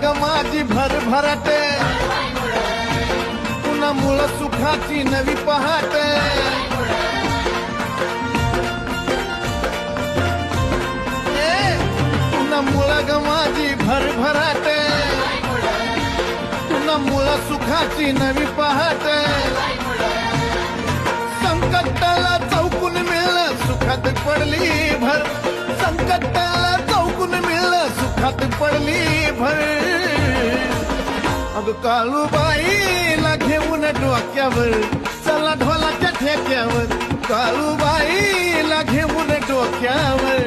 ग माझी भरभराटे, पुन्हा मुळ सुखाची नवी पहाटे. पुन्हा मुळ ग माझी भरभराटे, पुन्हा मुळ सुखाची नवी पहाटे. संकटाला चौकून मिळलं सुखात पडली भर, संकटाला चौकून मिळलं सुखात पडली भर. अग काळूबाईला घेऊन डोक्यावर, चला ढोलाच्या ठेक्यावर, काळूबाईला घेऊन डोक्यावर.